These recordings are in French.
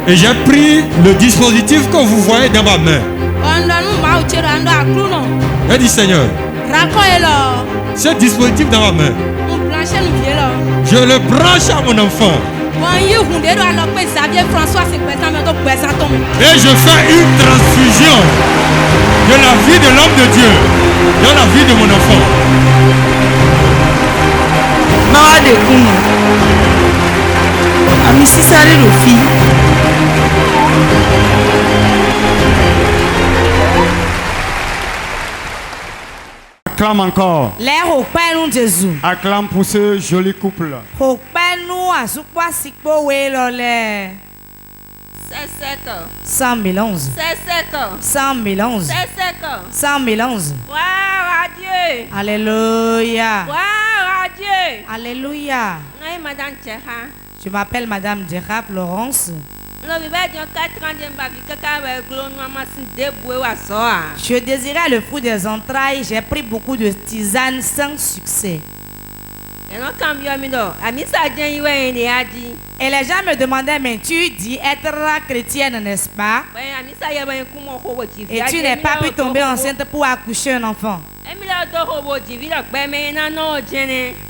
Et j'ai pris le dispositif que vous voyez dans ma main. J'ai dit Seigneur, ce dispositif dans ma main, je le branche à mon enfant. Et je fais une transfusion de la vie de l'homme de Dieu dans la vie de mon enfant. Acclame encore. Acclame pour ce joli couple. 100 011. Alléluia. Alléluia. Je m'appelle Madame Djera Florence. Je désirais le fruit des entrailles. J'ai pris beaucoup de tisanes sans succès. Et les gens me demandaient, mais tu dis être chrétienne, n'est-ce pas? Et tu n'es pas pu tomber enceinte pour accoucher un enfant.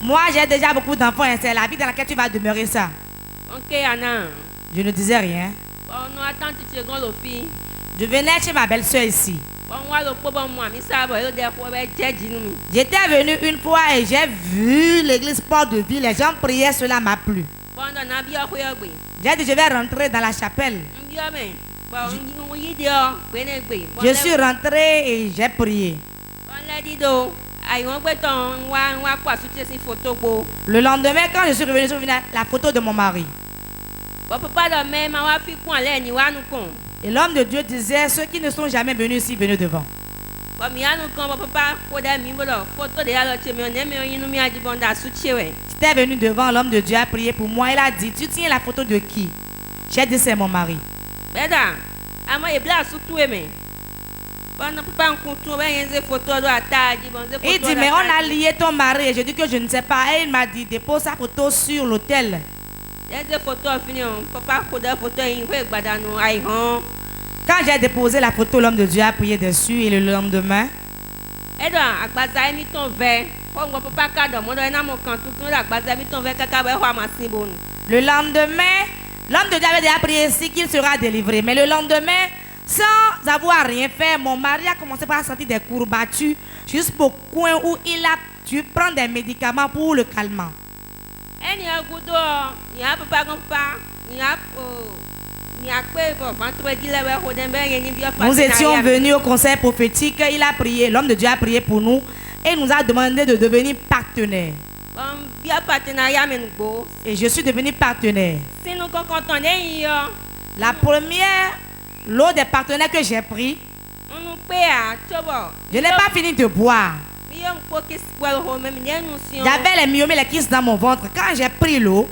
Moi, j'ai déjà beaucoup d'enfants et c'est la vie dans laquelle tu vas demeurer ça. Je ne disais rien. Je venais chez ma belle-soeur ici. J'étais venu une fois et j'ai vu l'église Port de Ville. Les gens priaient, cela m'a plu. J'ai dit, je vais rentrer dans la chapelle. Je suis rentré et j'ai prié. Le lendemain, quand je suis revenu, la photo de mon mari. Et l'homme de Dieu disait, ceux qui ne sont jamais venus ici, venez devant. J'étais venu devant, l'homme de Dieu a prié pour moi. Il a dit, tu tiens la photo de qui? J'ai dit, c'est mon mari. Il dit, mais on a lié ton mari. Et je dis que je ne sais pas. Et il m'a dit, dépose sa photo sur l'autel. Quand j'ai déposé la photo, l'homme de Dieu a prié dessus. Et le lendemain, le lendemain, l'homme de Dieu avait déjà prié ici qu'il sera délivré. Mais le lendemain, sans avoir rien fait, mon mari a commencé par sentir des courbatures jusqu'au coin où il a dû prendre des médicaments pour le calmant. Nous étions venus au conseil prophétique. Il a prié, l'homme de Dieu a prié pour nous et nous a demandé de devenir partenaires. Et je suis devenu partenaire. La première lot des partenaires que j'ai pris, je n'ai pas fini de boire. J'avais les myomés, les kisses dans mon ventre. Quand j'ai pris l'eau,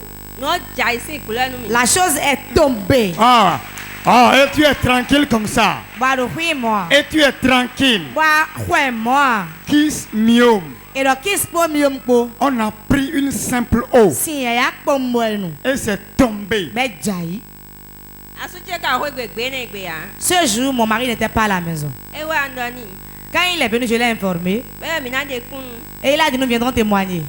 la chose est tombée. Et tu es tranquille comme ça. Et tu es tranquille. Kiss myome. On a pris une simple eau. Et c'est tombé. Ce jour, mon mari n'était pas à la maison. Quand il est venu, je l'ai informé. Et il a dit, nous viendrons témoigner.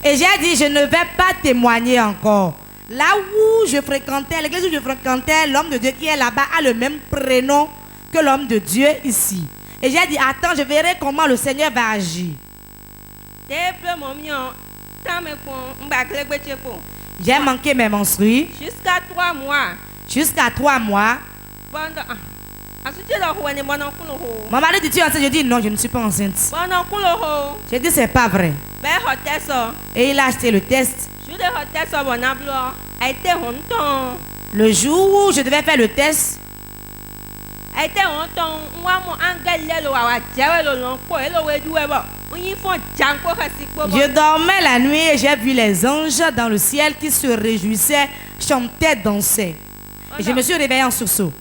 Et j'ai dit, je ne vais pas témoigner encore. Là où je fréquentais, l'église où je fréquentais, l'homme de Dieu qui est là-bas a le même prénom que l'homme de Dieu ici. Et j'ai dit, attends, je verrai comment le Seigneur va agir. J'ai manqué mes menstrues. Jusqu'à 3 mois. Jusqu'à 3 mois. Mon mari dit, tu es enceinte? Je dis, non, je ne suis pas enceinte. J'ai dit, c'est pas vrai. Et il a acheté le test. Le jour où je devais faire le test, je dormais la nuit et j'ai vu les anges dans le ciel qui se réjouissaient, chantaient, dansaient. Et je me suis réveillée en sursaut.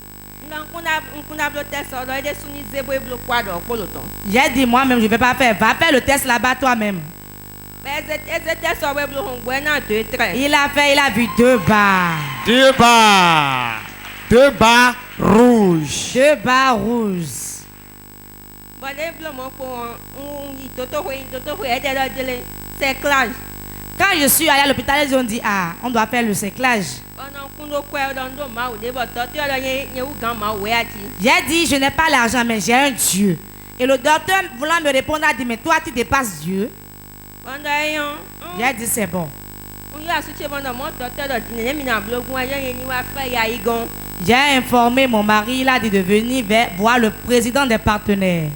J'ai dit moi-même, je ne vais pas faire. Va faire le test là-bas toi-même. Il a fait, il a vu 2 barres. 2 barres. 2 barres rouges. 2 barres rouges. Quand je suis allé à l'hôpital, ils ont dit, ah, on doit faire le séclage. J'ai dit, je n'ai pas l'argent, mais j'ai un Dieu. Et le docteur, voulant me répondre, a dit, mais toi, tu dépasses Dieu. J'ai dit, c'est bon. J'ai informé mon mari, il a dit de venir voir le président des partenaires.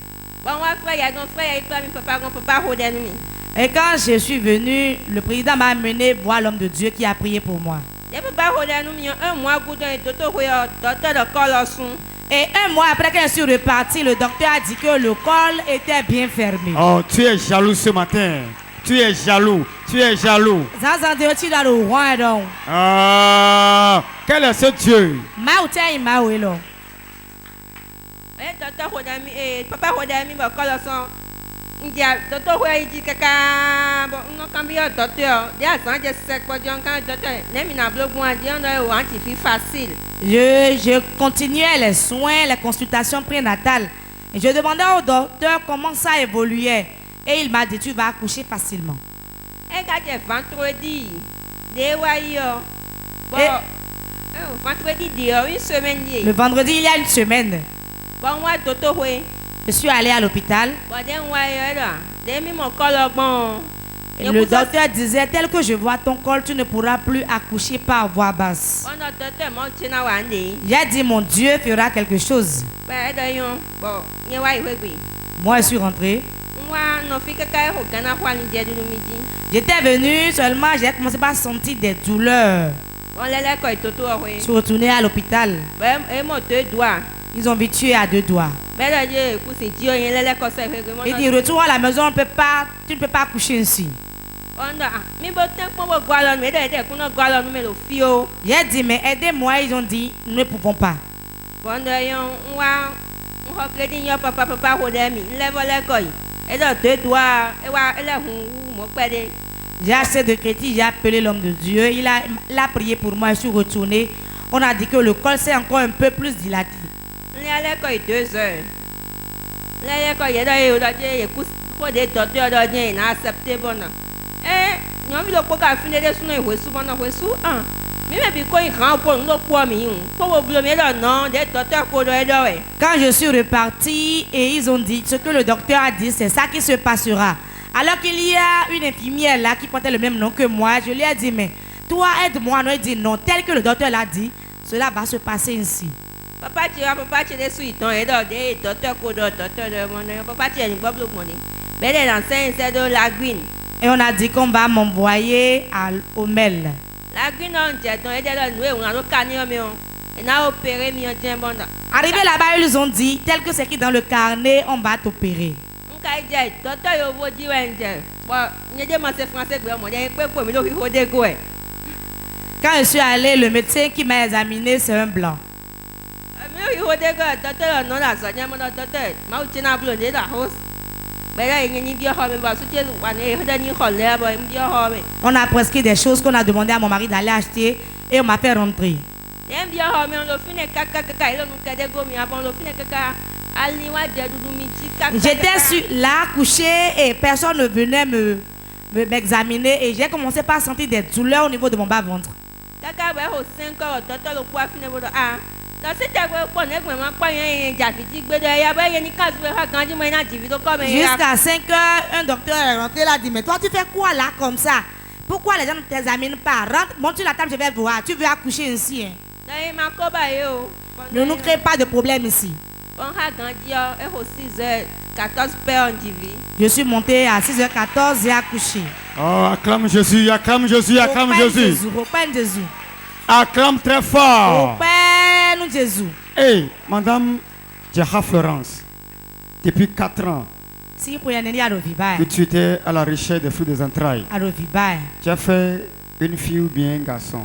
Et quand je suis venu, le président m'a amené voir l'homme de Dieu qui a prié pour moi. Et 1 mois après que je suis reparti, le docteur a dit que le col était bien fermé. Oh, tu es jaloux ce matin. Tu es jaloux. Tu es jaloux. Ah, quel est ce Dieu? Je continuais les soins, les consultations prénatales. Et je demandais au docteur comment ça évoluait. Et il m'a dit, tu vas accoucher facilement. Le vendredi, il y a 1 semaine. Je suis allé à l'hôpital. Et le docteur disait, tel que je vois ton col, tu ne pourras plus accoucher par voie basse. J'ai dit, mon Dieu fera quelque chose. Moi, je suis rentré. J'étais venu seulement, j'ai commencé par sentir des douleurs. Je suis retourné à l'hôpital. Ils ont vu tuer à 2 doigts. Il dit, retourne à la maison, tu ne peux pas accoucher ici. J'ai dit, mais aidez-moi. Ils ont dit, nous ne pouvons pas. J'ai assez de crédit, j'ai appelé l'homme de Dieu. Il a prié pour moi, je suis retourné. On a dit que le col s'est encore un peu plus dilaté. Quand je suis reparti et ils ont dit ce que le docteur a dit, c'est ça qui se passera. Alors qu'il y a une infirmière là qui portait le même nom que moi, je lui ai dit, mais toi aide-moi. Non, il dit non, tel que le docteur l'a dit, cela va se passer ici. Et on a dit qu'on va m'envoyer au Mel. Arrivé là-bas, ils ont dit, tel que c'est écrit dans le carnet, on va t'opérer. Quand je suis allé, le médecin qui m'a examiné, c'est un blanc. On a prescrit des choses qu'on a demandé à mon mari d'aller acheter et on m'a fait rentrer. J'étais là couché et personne ne venait m'examiner et j'ai commencé par sentir des douleurs au niveau de mon bas-ventre. Jusqu'à 5 heures, un docteur est rentré, il a dit, mais toi tu fais quoi là comme ça? Pourquoi les gens ne t'examinent pas? Rentre, monte sur la table, je vais voir. Tu veux accoucher ici, hein? Ne nous crée pas de problème ici. Je suis monté à 6h14 et accouché. Oh, acclame Jésus, acclame Jésus, acclame Jésus. Jésus. Acclame très fort. Jésus. Hey, Madame Djaha Florence, depuis 4 ans que tu étais à la recherche des fruits des entrailles, tu as fait une fille ou bien un garçon?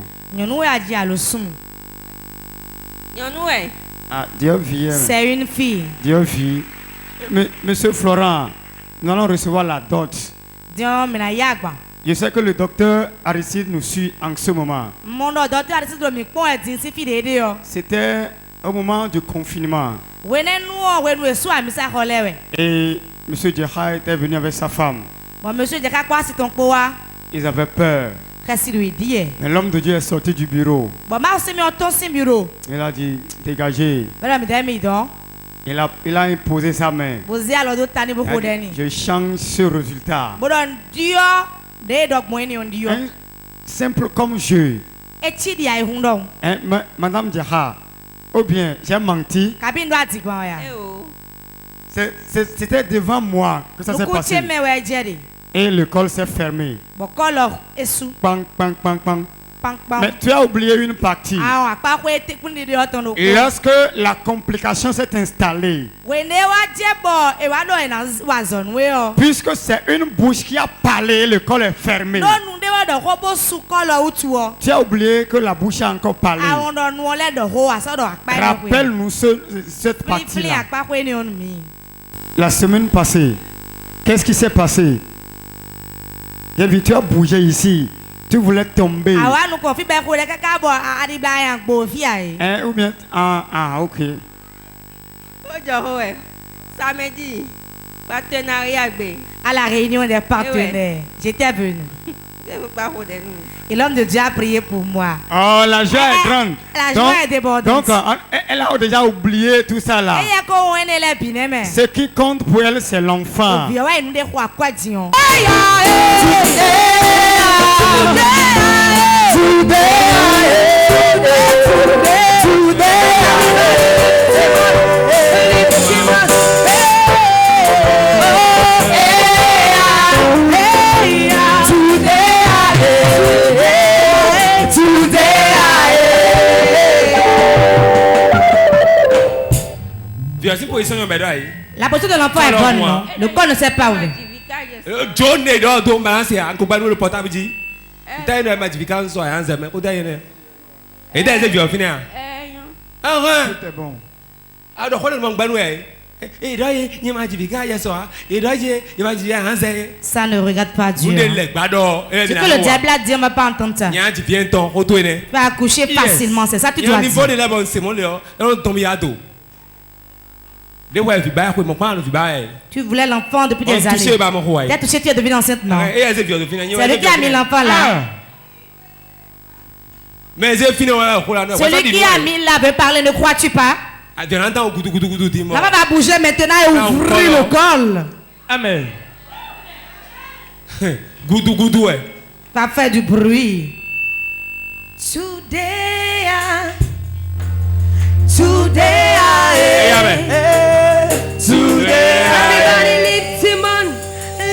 Ah, Dieu vient. C'est une fille. Dieu vit. Monsieur Florent, nous allons recevoir la dot. Je sais que le docteur Aristide nous suit en ce moment. C'était au moment du confinement. Et monsieur Djeha était venu avec sa femme. Ils avaient peur. Mais l'homme de Dieu est sorti du bureau. Il a dit, dégagez. Il a imposé sa main. Je change ce résultat. Un simple comme jeu. Madame Djeha, ou bien j'ai menti. C'était devant moi que ça s'est passé. Et l'école s'est fermée. Pang, pang, pang, pang. Mais tu as oublié une partie. Lorsque la complication s'est installée, puisque c'est une bouche qui a parlé, l'école est fermée. Tu as oublié que la bouche a encore parlé. Rappelle-nous cette partie-là. La semaine passée, qu'est-ce qui s'est passé? J'ai vu, tu as bougé ici. Tu voulais tomber. Ou bien, ok. Samedi, partenariat. À la réunion des partenaires, j'étais venu. Et l'homme de Dieu a prié pour moi. Oh, la joie est grande. La joie est débordante. Donc, elle a déjà oublié tout ça là. Ce qui compte pour elle, c'est l'enfant. La position de l'enfant est bonne, non? Le corps ne s'est pas ouvert. John est dans ton balance en compagnie le portable dit. Tu as une modification sur un zème. Et t'as vu au final. Ah ouais. C'était bon. Ah donc on manque banoué. Et là il y a modification ça. Et là il y a un zème. Ça ne regarde pas Dieu. Ce que le diable a dit, on ne va pas entendre ça. Il y a un viens ton retourner. Tu vas accoucher facilement, c'est ça que tu dois dire. Il y a un niveau de la bonne c'est mon là. On tombe à dos. Tu voulais l'enfant depuis des années. Tu as touché, tu es devenu enceinte, non? C'est lui qui a mis l'enfant là. Mais celui qui a mis là veut parler, ne crois-tu pas? La maman va bouger maintenant et ouvrir le col. Amen. Goudou goudou ouais. Va faire du bruit. Today, everybody lift him on,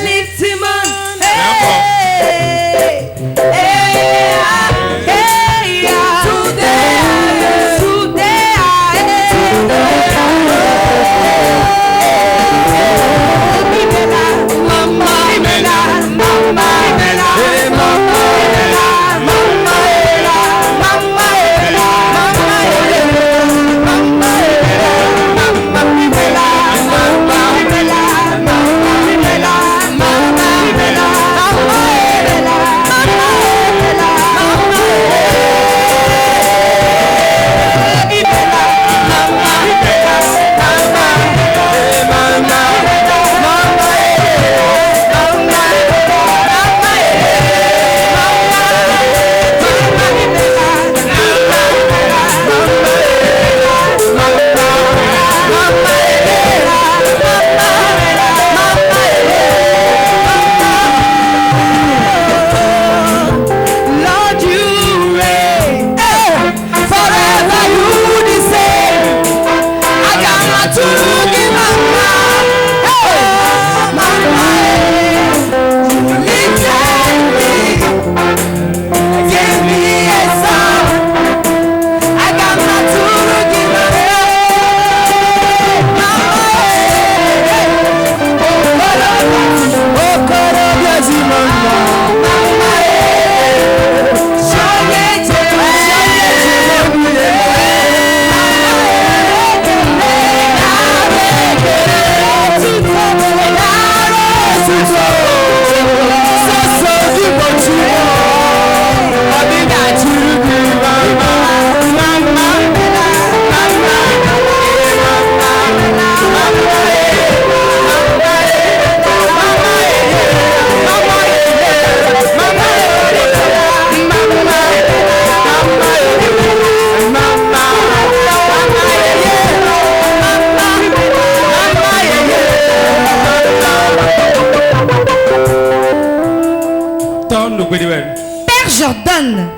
lift him on. Hey,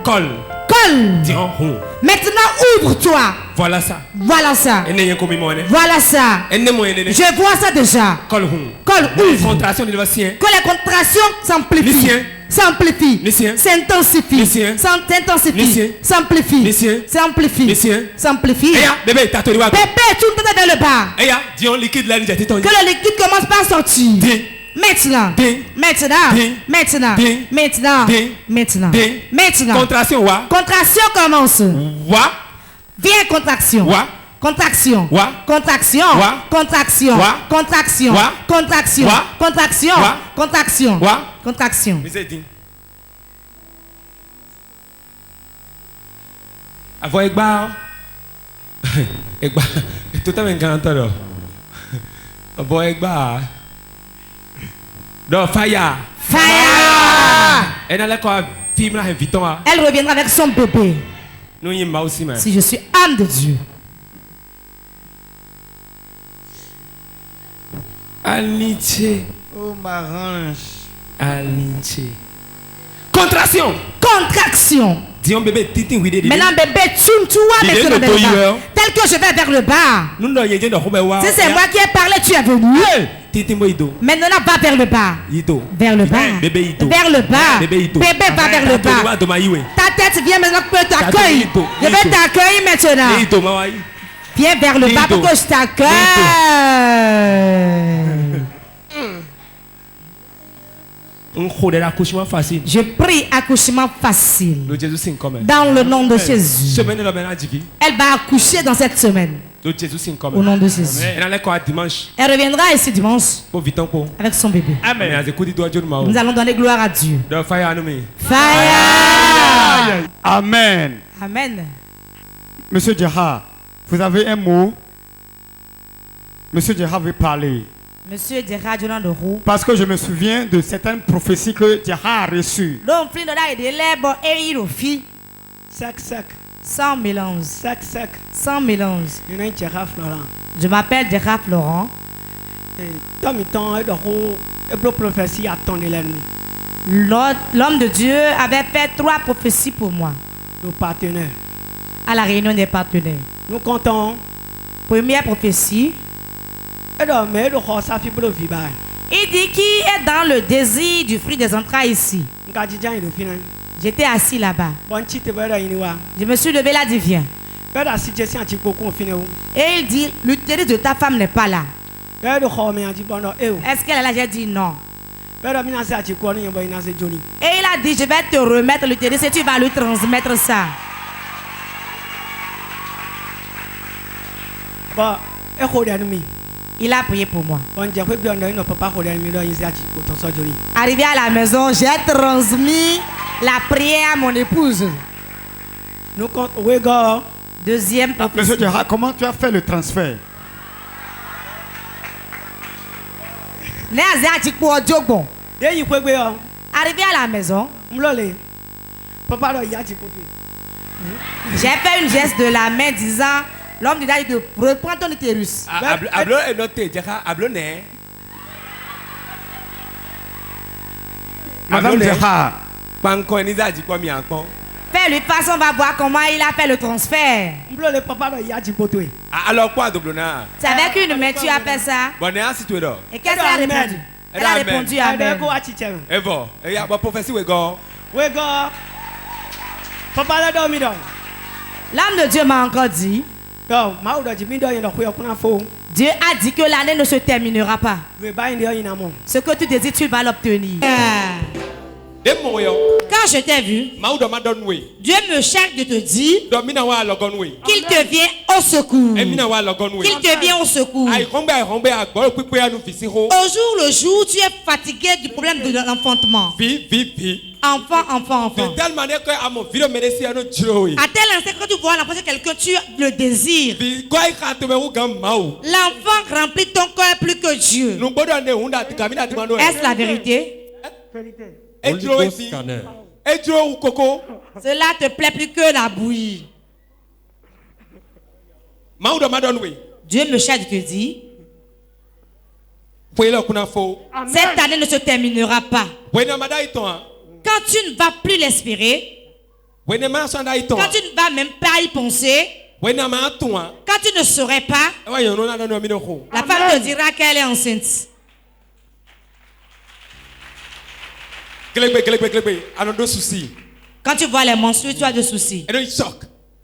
Colle. Colle. Dion. Maintenant, ouvre-toi. Voilà ça. Voilà ça. Voilà ça. Je vois ça déjà. Colle. Colle. Ouvre. Contraction de l'Évasien. Que les contractions s'amplifient. S'amplifie, s'intensifie, s'intensifie, s'amplifie, s'amplifie, s'amplifie. Bébé, tu tourne vers le bas. Que le liquide commence par sortir. Maintenant, maintenant. Contraction, contraction commence. Viens, contraction. Contraction, contraction, contraction, contraction, contraction, contraction, contraction, contraction. Avoir Egba, Egba, tout à fait encantador. Avoir Egba, donc fire, fire. Elle reviendra avec son bébé. Si je suis âme de Dieu. Alniché. Oh ma hanche. Alniché. Contraction. Contraction. Dis-on bébé, titi oui. Maintenant bébé, tourne-toi maintenant vers le bas. Tel que je vais vers le bas. Si c'est moi qui ai parlé, tu es venu. Maintenant va vers le bas. Vers le bas. Vers le bas. Bébé va vers le bas. Ta tête vient maintenant que je t'accueille. Je vais t'accueillir maintenant. Viens vers le bas pour que je t'accueille. Je prie accouchement facile. Dans le nom de Jésus. Elle va accoucher dans cette semaine. Au nom de Jésus. Elle reviendra ici dimanche avec son bébé. Nous allons donner gloire à Dieu. Fire. Amen. Amen. Monsieur Djahar, vous avez un mot? Monsieur Djahar veut parler. Monsieur Djahar de roue. Parce que je me souviens de certaines prophéties que Djahar a reçues. Sans mélange. Sans mélange. Je m'appelle Djahar Florent. L'homme de Dieu avait fait 3 prophéties pour moi. Nos partenaires. À la réunion des partenaires. Nous comptons. Première prophétie. Il dit qui est dans le désir du fruit des entrailles ici. J'étais assis là-bas. Je me suis levé là, dit viens. Et il dit l'utérus de ta femme n'est pas là. Est-ce qu'elle est là? J'ai dit non. Et il a dit je vais te remettre l'utérus et tu vas lui transmettre ça. Il a prié pour moi. Arrivé à la maison, j'ai transmis la prière à mon épouse. Deuxième prophétie. Monsieur Djahar, comment tu as fait le transfert? Arrivé à la maison, j'ai fait une geste de la main disant l'homme de Dieu de reprendre ton utérus. Madame Djahar. Fais-lui façon, on va voir comment il a fait le transfert. Alors quoi, c'est avec une main tu as fait ça. Et qu'est-ce qu'elle a répondu? Elle a répondu amen. L'âme de Dieu m'a encore dit. Dieu a dit que l'année ne se terminera pas. Ce que tu désires, tu vas l'obtenir. Quand je t'ai vu, Dieu me charge de te dire qu'il te vient au secours. Qu'il te vient au secours. Au jour le jour, tu es fatigué du problème de l'enfantement. Enfant. De telle manière que à mon à tel instant que tu vois l'enfant de quelqu'un, tu le désires. L'enfant remplit ton cœur plus que Dieu. Est-ce la vérité? Cela te plaît plus que la bouillie. Dieu me charge de te dire cette année ne se terminera pas. Quand tu ne vas plus l'espérer, Quand tu ne vas même pas y penser, quand tu ne saurais pas, la femme te dira qu'elle est enceinte. Quand tu vois les menstrues, tu as de soucis.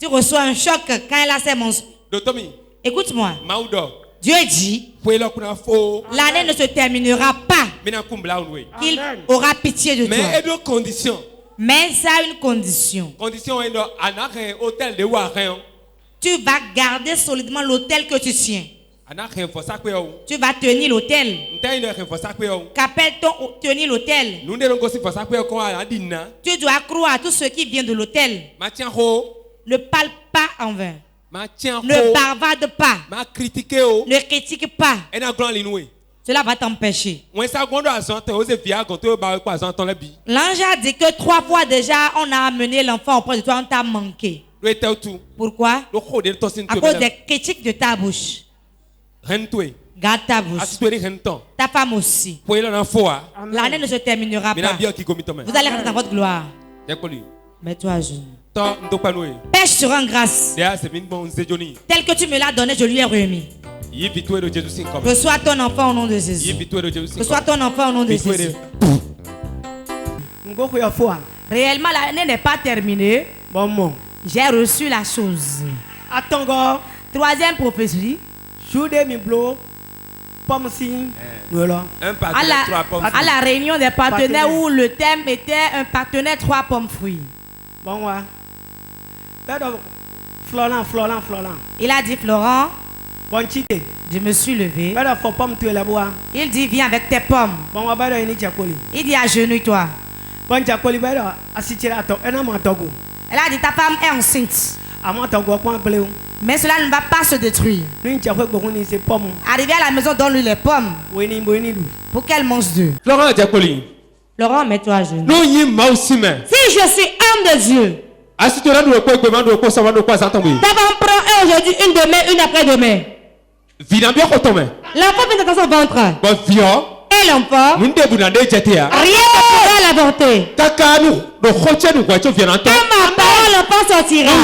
Tu reçois un choc quand elle a ses menstrues. Écoute-moi. Dieu dit, l'année ne se terminera pas. Il aura pitié de toi. Mais ça a une condition. Tu vas garder solidement l'autel que tu tiens. Tu vas tenir l'autel. Qu'appelle-t-on tenir l'autel? Tu dois croire à tout ce qui vient de l'autel. Ne parle pas en vain. Ne bavarde pas. Ne critique pas. Cela va t'empêcher. L'ange a dit que 3 fois déjà on a amené l'enfant auprès de toi, on t'a manqué. Pourquoi? À cause des critiques de ta bouche. Garde ta bouche. Ta femme aussi. L'année ne se terminera pas. Vous allez rentrer dans votre gloire. Mets-toi à genoux. Père, je te rends grâce. Tel que tu me l'as donné, je lui ai remis. Reçois ton enfant au nom de Jésus. Reçois ton enfant au nom de Jésus. Réellement, l'année n'est pas terminée. J'ai reçu la chose. 3e prophétie. À la réunion des partenaires où le thème était un partenaire 3 pommes fruits. Il a dit, Florent, je me suis levé. Il dit, viens avec tes pommes. Il dit, agenouille-toi. Elle a dit, ta femme est enceinte. Mais cela ne va pas se détruire. Arrivé à la maison, donne-lui les pommes. Pour qu'elle mange d'eux. Laurent, mets-toi à genoux. Si je suis homme de Dieu, ta femme prend un aujourd'hui, une demain, une après-demain. L'enfant vient dans son ventre. Et l'enfant, rien ne pourra l'avorter. Quand ma parole, l'enfant sortira.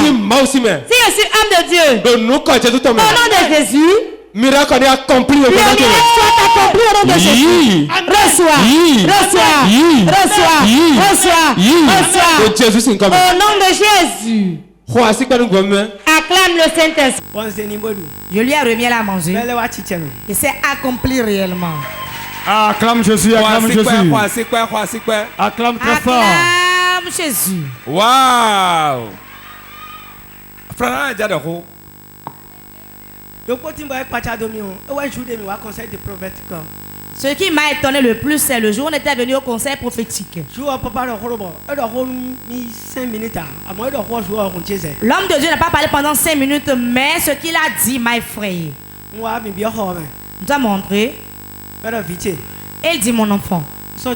Si je suis homme de Dieu, au nom de Jésus, le miracle soit accompli au nom de Jésus. Reçois. Au nom de Jésus. Acclame le Saint-Esprit. Je lui ai remis à la manger. Et c'est accompli réellement. Acclame Jésus, acclame Jésus. Acclame très fort. Acclame Jésus. Waouh. Ce qui m'a étonné le plus, c'est le jour où on était venu au conseil prophétique. L'homme de Dieu n'a pas parlé pendant 5 minutes, mais ce qu'il a dit m'a effrayé. Nous a montré. Il dit, mon enfant, je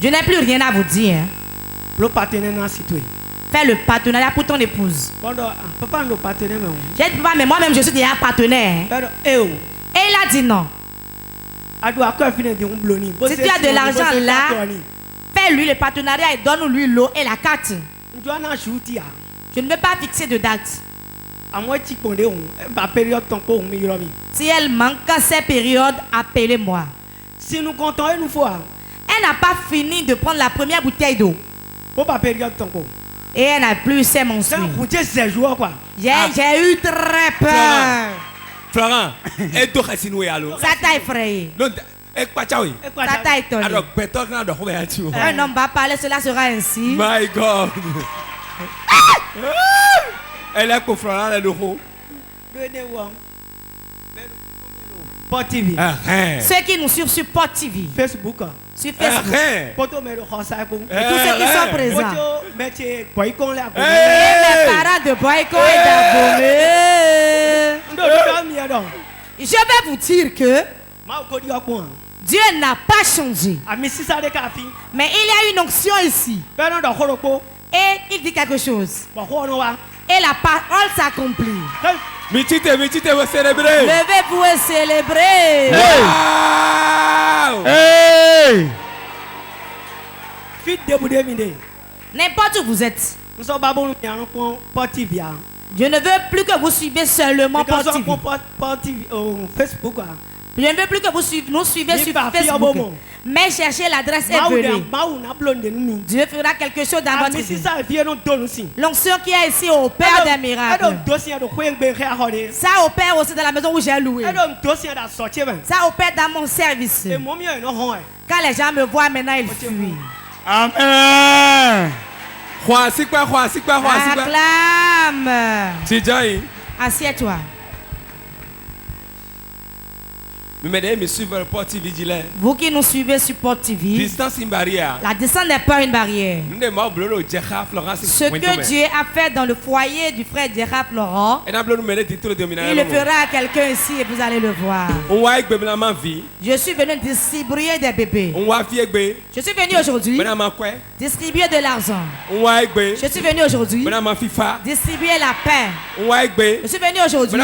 n'ai plus rien à vous dire. Fais le partenariat pour ton épouse. J'ai dit, papa, mais moi-même je suis déjà partenaire. Et il a dit non. Si tu as de l'argent là, fais-lui le partenariat et donne-lui l'eau et la carte. Je ne veux pas fixer de date. Si elle manque ces périodes, appelez-moi. Si nous comptons une fois, elle n'a pas fini de prendre la première bouteille d'eau. Et elle n'a plus ses menstrues. J'ai eu très peur. Florent, ça t'a effrayé. Ça t'a étonné. Un homme va parler, cela sera ainsi. My God. Elle est pour Florent, elle est Port TV. Ceux qui nous suivent sur Port TV. Facebook. Sur Facebook. Et tous ceux qui sont présents. Et mes parents de Boyko et d'Abomé. Je vais vous dire que Dieu n'a pas changé. Mais il y a une onction ici. Et il dit quelque chose. Et la parole s'accomplit. Levez-vous et célébrez. Hey! N'importe où vous êtes. Je ne veux plus que vous suivez seulement Port TV. Je ne veux plus que vous nous suivez sur Facebook. Mais cherchez l'adresse et venez. Dieu fera quelque chose dans votre vie. L'onction qui est ici opère des miracles. Ça opère aussi dans la maison où j'ai loué. Ça opère dans mon service. Quand les gens me voient maintenant, ils fuient. Amen. Acclame. Assieds-toi. Vous qui nous suivez sur Port TV, la distance n'est pas une barrière. Ce que Dieu a fait dans le foyer du frère Gérard Florent, il le fera à quelqu'un ici et vous allez le voir. Je suis venu distribuer des bébés. Je suis venu aujourd'hui distribuer de l'argent. Je suis venu aujourd'hui distribuer la paix. Je suis venu aujourd'hui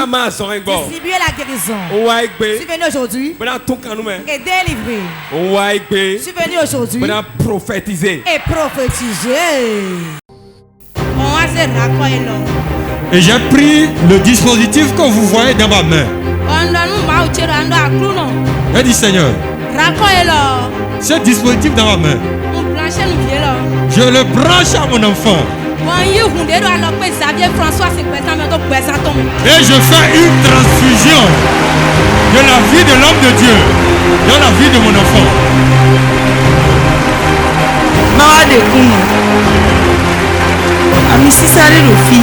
distribuer la guérison. Je suis venu aujourd'hui et délivrer. Je suis venu aujourd'hui prophétiser. Et prophétiser. Et j'ai pris le dispositif que vous voyez dans ma main. J'ai dit Seigneur, ce dispositif dans ma main, je le branche à mon enfant. Et je fais une transfusion de la vie de l'homme de Dieu dans la vie de mon enfant. Ami Sisare Rofi.